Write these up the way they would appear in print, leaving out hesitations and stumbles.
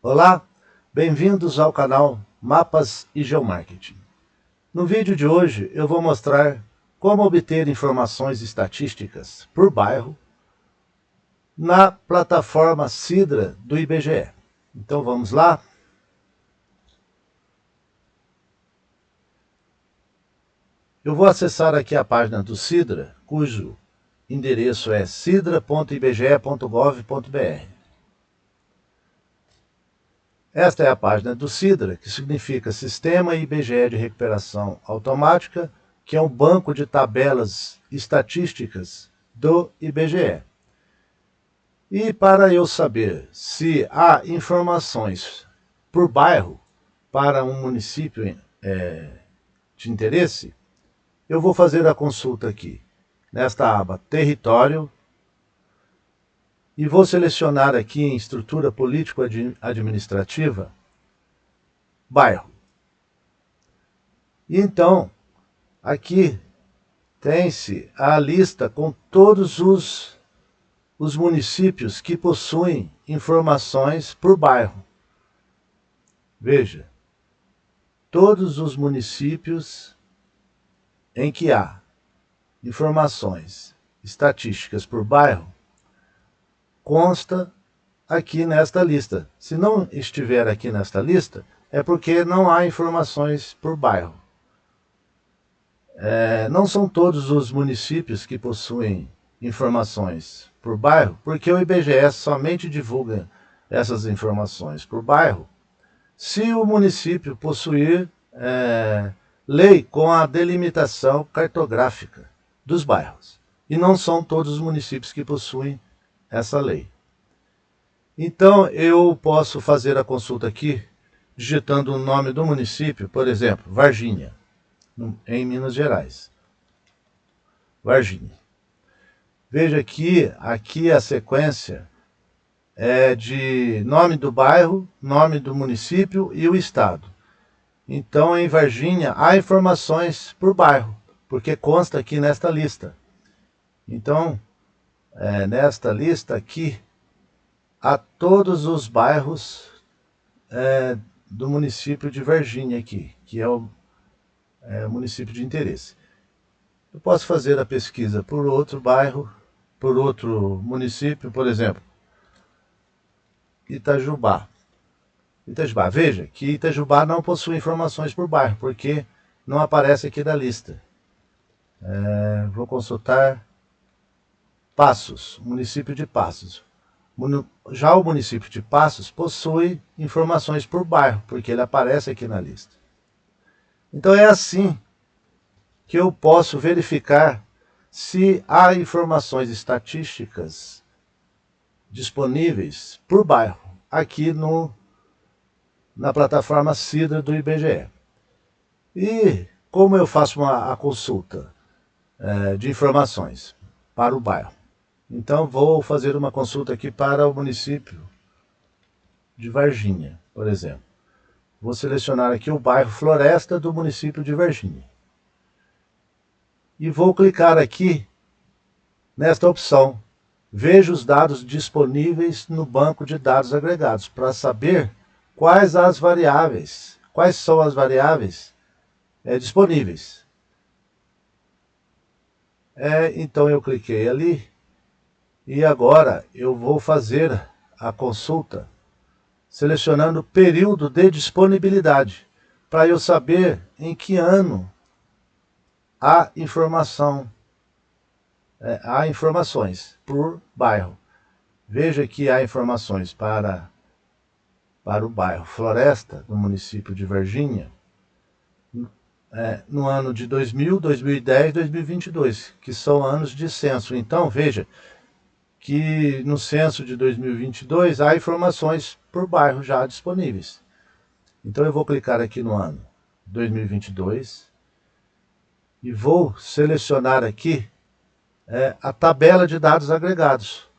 Olá, bem-vindos ao canal Mapas e Geomarketing. No vídeo de hoje eu vou mostrar como obter informações estatísticas por bairro na plataforma Sidra do IBGE. Então vamos lá? Eu vou acessar aqui a página do Sidra, cujo endereço é sidra.ibge.gov.br. Esta é a página do Sidra, que significa Sistema IBGE de Recuperação Automática, que é um banco de tabelas estatísticas do IBGE. E para eu saber se há informações por bairro para um município de interesse, eu vou fazer a consulta aqui, nesta aba Território, e vou selecionar aqui em Estrutura Político-Administrativa, Bairro. E então, aqui tem-se a lista com todos os municípios que possuem informações por bairro. Veja, todos os municípios em que há informações estatísticas por bairro consta aqui nesta lista. Se não estiver aqui nesta lista, é porque não há informações por bairro. Não são todos os municípios que possuem informações por bairro, porque o IBGE somente divulga essas informações por bairro se o município possuir lei com a delimitação cartográfica dos bairros. E não são todos os municípios que possuem essa lei. Então eu posso fazer a consulta aqui, digitando o nome do município, por exemplo, Varginha, em Minas Gerais. Varginha. Veja que aqui a sequência é de nome do bairro, nome do município e o estado. Então, em Varginha, há informações por bairro, porque consta aqui nesta lista. Então, nesta lista aqui, há todos os bairros do município de Varginha aqui, que é o município de interesse. Eu posso fazer a pesquisa por outro bairro, por outro município, por exemplo, Itajubá. Veja que Itajubá não possui informações por bairro, porque não aparece aqui na lista. Vou consultar Passos, município de Passos. Já o município de Passos possui informações por bairro, porque ele aparece aqui na lista. Então é assim que eu posso verificar se há informações estatísticas disponíveis por bairro, aqui na plataforma Sidra do IBGE. E como eu faço a consulta de informações para o bairro? Então vou fazer uma consulta aqui para o município de Varginha, por exemplo. Vou selecionar aqui o bairro Floresta do município de Varginha. E vou clicar aqui nesta opção. Veja os dados disponíveis no banco de dados agregados, para saber quais são as variáveis disponíveis. Então eu cliquei ali e agora eu vou fazer a consulta selecionando o período de disponibilidade, para eu saber em que ano há informações por bairro. Veja que há informações para o bairro Floresta, no município de Varginha, no ano de 2000, 2010 e 2022, que são anos de censo. Então, veja que no censo de 2022 há informações por bairro já disponíveis. Então eu vou clicar aqui no ano 2022 e vou selecionar aqui a tabela de dados agregados,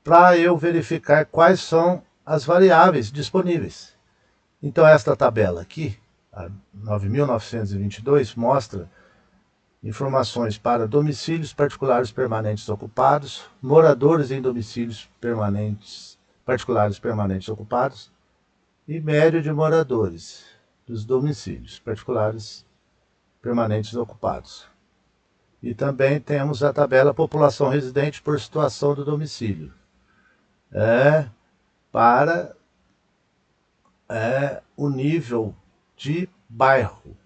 para eu verificar quais são as variáveis disponíveis. Então esta tabela aqui, a 9.922, mostra informações para domicílios particulares permanentes ocupados, moradores em domicílios permanentes particulares permanentes ocupados e média de moradores dos domicílios particulares permanentes ocupados. E também temos a tabela população residente por situação do domicílio. Para o nível de bairro,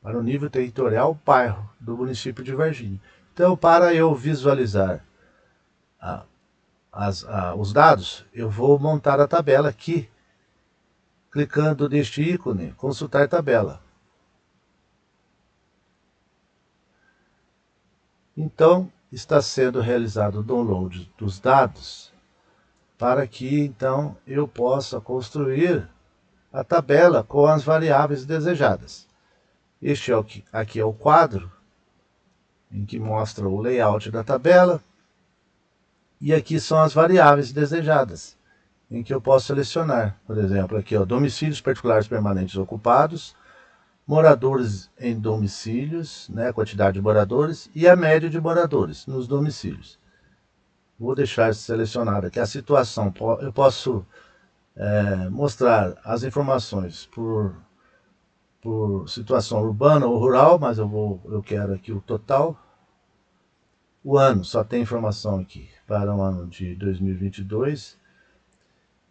para o nível territorial bairro do município de Varginha. Então, para eu visualizar os dados, eu vou montar a tabela aqui, clicando neste ícone, consultar tabela. Então, está sendo realizado o download dos dados para que, então, eu possa construir a tabela com as variáveis desejadas. Este aqui é o quadro em que mostra o layout da tabela. E aqui são as variáveis desejadas, em que eu posso selecionar, por exemplo, aqui, domicílios particulares permanentes ocupados, moradores em domicílios, a quantidade de moradores e a média de moradores nos domicílios. Vou deixar selecionado aqui a situação. Eu posso mostrar as informações por situação urbana ou rural, mas eu quero aqui o total. O ano, só tem informação aqui para o ano de 2022.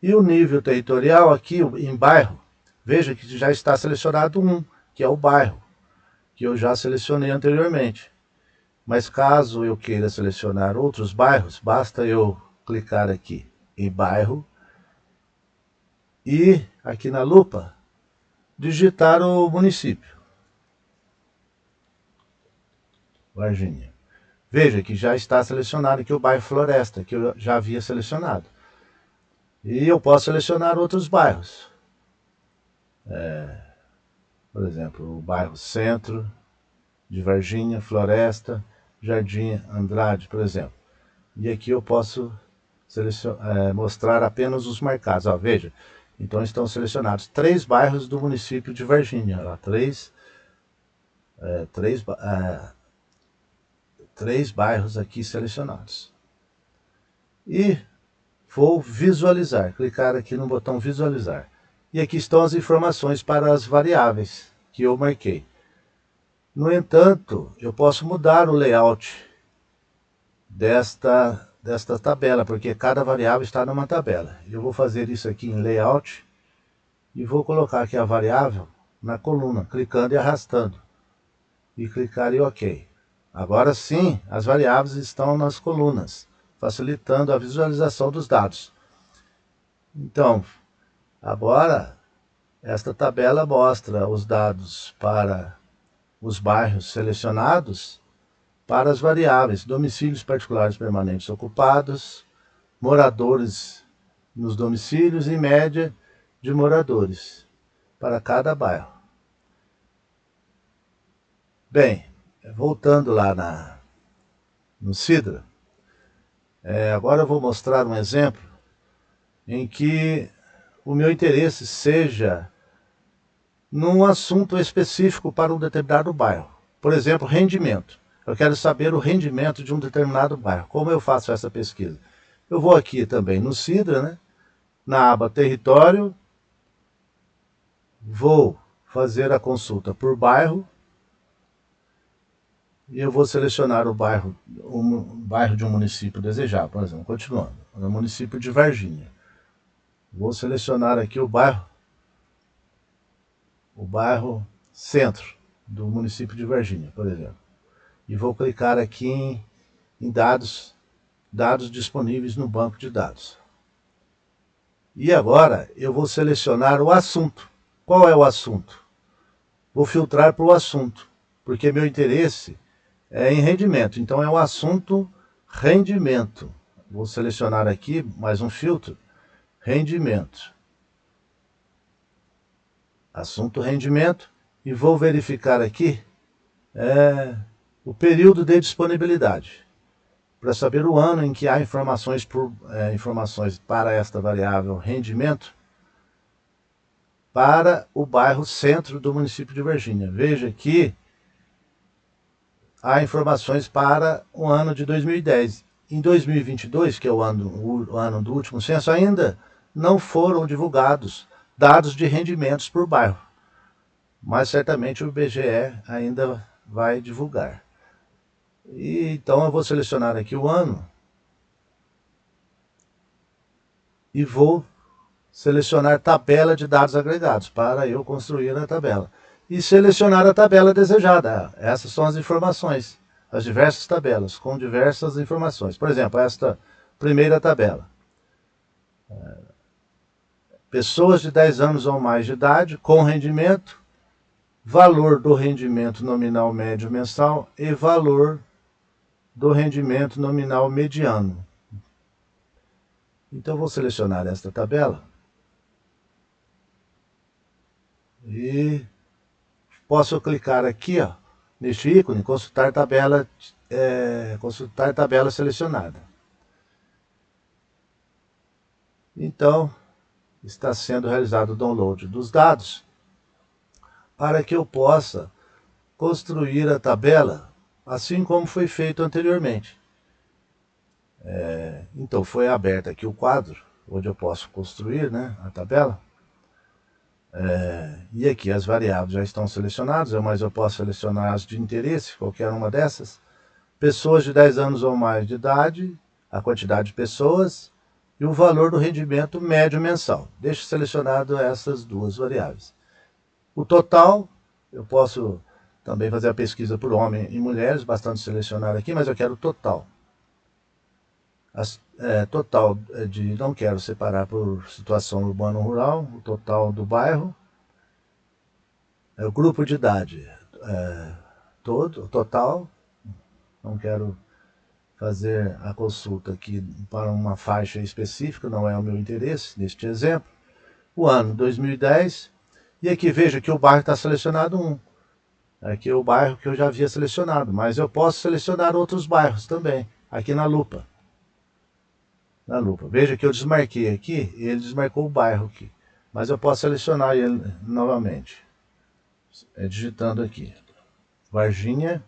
E o nível territorial aqui em bairro, veja que já está selecionado um, que é o bairro, que eu já selecionei anteriormente. Mas caso eu queira selecionar outros bairros, basta eu clicar aqui em bairro e aqui na lupa digitar o município. Varginha. Veja que já está selecionado aqui o bairro Floresta, que eu já havia selecionado. E eu posso selecionar outros bairros. Por exemplo, o bairro Centro de Varginha, Floresta, Jardim Andrade, por exemplo. E aqui eu posso mostrar apenas os marcados. Veja, então estão selecionados 3 bairros do município de Varginha. Três bairros aqui selecionados. E vou visualizar, clicar aqui no botão visualizar. E aqui estão as informações para as variáveis que eu marquei. No entanto, eu posso mudar o layout desta tabela, porque cada variável está numa tabela. Eu vou fazer isso aqui em layout e vou colocar aqui a variável na coluna, clicando e arrastando. E clicar em OK. Agora sim, as variáveis estão nas colunas, facilitando a visualização dos dados. Então, agora, esta tabela mostra os dados para os bairros selecionados para as variáveis domicílios particulares permanentes ocupados, moradores nos domicílios e média de moradores para cada bairro. Bem, voltando lá no Sidra, agora eu vou mostrar um exemplo em que o meu interesse seja num assunto específico para um determinado bairro. Por exemplo, rendimento. Eu quero saber o rendimento de um determinado bairro. Como eu faço essa pesquisa? Eu vou aqui também no Sidra, na aba território, vou fazer a consulta por bairro, e eu vou selecionar o bairro de um município desejado. Por exemplo, continuando, no município de Varginha. Vou selecionar aqui o bairro centro do município de Varginha, por exemplo. E vou clicar aqui em dados disponíveis no banco de dados. E agora eu vou selecionar o assunto. Qual é o assunto? Vou filtrar por o assunto, porque meu interesse é em rendimento. Então é o assunto rendimento. Vou selecionar aqui mais um filtro, rendimento. Assunto rendimento, e vou verificar aqui o período de disponibilidade, para saber o ano em que há informações para esta variável rendimento para o bairro centro do município de Varginha. Veja que há informações para o ano de 2010. em 2022, que é o ano do último censo, ainda não foram divulgados dados de rendimentos por bairro, mas certamente o IBGE ainda vai divulgar. E então eu vou selecionar aqui o ano e vou selecionar tabela de dados agregados para eu construir a tabela. E selecionar a tabela desejada. Essas são as informações, as diversas tabelas com diversas informações. Por exemplo, esta primeira tabela. Pessoas de 10 anos ou mais de idade com rendimento, valor do rendimento nominal médio mensal e valor do rendimento nominal mediano. Então vou selecionar esta tabela e posso clicar aqui, ó, neste ícone, consultar tabela selecionada. Então está sendo realizado o download dos dados para que eu possa construir a tabela assim como foi feito anteriormente. Então foi aberto aqui o quadro onde eu posso construir, né, a tabela. E aqui as variáveis já estão selecionadas, mas eu posso selecionar as de interesse, qualquer uma dessas. Pessoas de 10 anos ou mais de idade, a quantidade de pessoas e o valor do rendimento médio mensal. Deixo selecionado essas duas variáveis. O total, eu posso também fazer a pesquisa por homem e mulheres, bastante selecionar aqui, mas eu quero o total. Total não quero separar por situação urbana ou rural, o total do bairro, o grupo de idade todo, total, não quero fazer a consulta aqui para uma faixa específica, não é o meu interesse neste exemplo, o ano 2010, e aqui veja que o bairro está selecionado 1, aqui é o bairro que eu já havia selecionado, mas eu posso selecionar outros bairros também, aqui na lupa. Veja que eu desmarquei aqui e ele desmarcou o bairro aqui. Mas eu posso selecionar ele novamente. Digitando aqui. Varginha.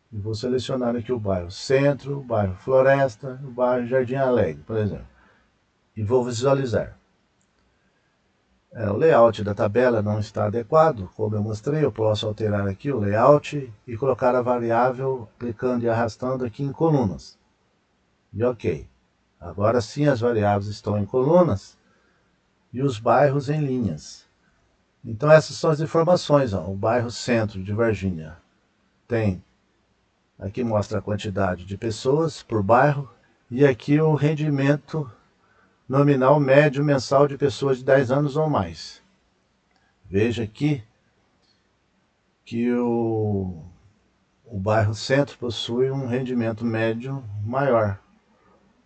E vou selecionar aqui o bairro Centro, o bairro Floresta, o bairro Jardim Alegre, por exemplo. E vou visualizar. O layout da tabela não está adequado, como eu mostrei, eu posso alterar aqui o layout e colocar a variável clicando e arrastando aqui em colunas. E ok. Agora sim as variáveis estão em colunas e os bairros em linhas. Então essas são as informações. Ó. O bairro Centro de Varginha tem, aqui mostra a quantidade de pessoas por bairro e aqui o rendimento nominal médio mensal de pessoas de 10 anos ou mais. Veja aqui que o bairro Centro possui um rendimento médio maior,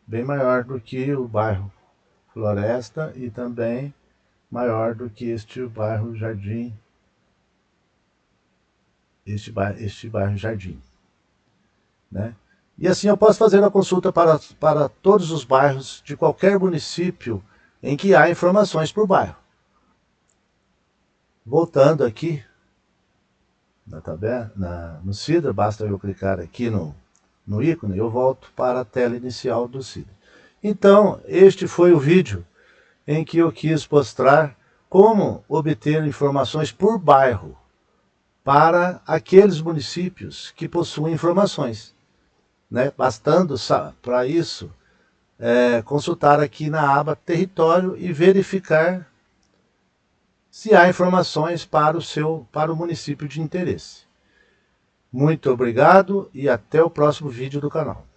bem maior do que o bairro Floresta e também maior do que este bairro Jardim, este bairro Jardim, né? E assim eu posso fazer a consulta para todos os bairros de qualquer município em que há informações por bairro. Voltando aqui na tabela, no Sidra, basta eu clicar aqui no ícone, eu volto para a tela inicial do Sidra. Então, este foi o vídeo em que eu quis mostrar como obter informações por bairro para aqueles municípios que possuem informações. Né? Bastando para isso consultar aqui na aba Território e verificar se há informações para o município de interesse. Muito obrigado e até o próximo vídeo do canal.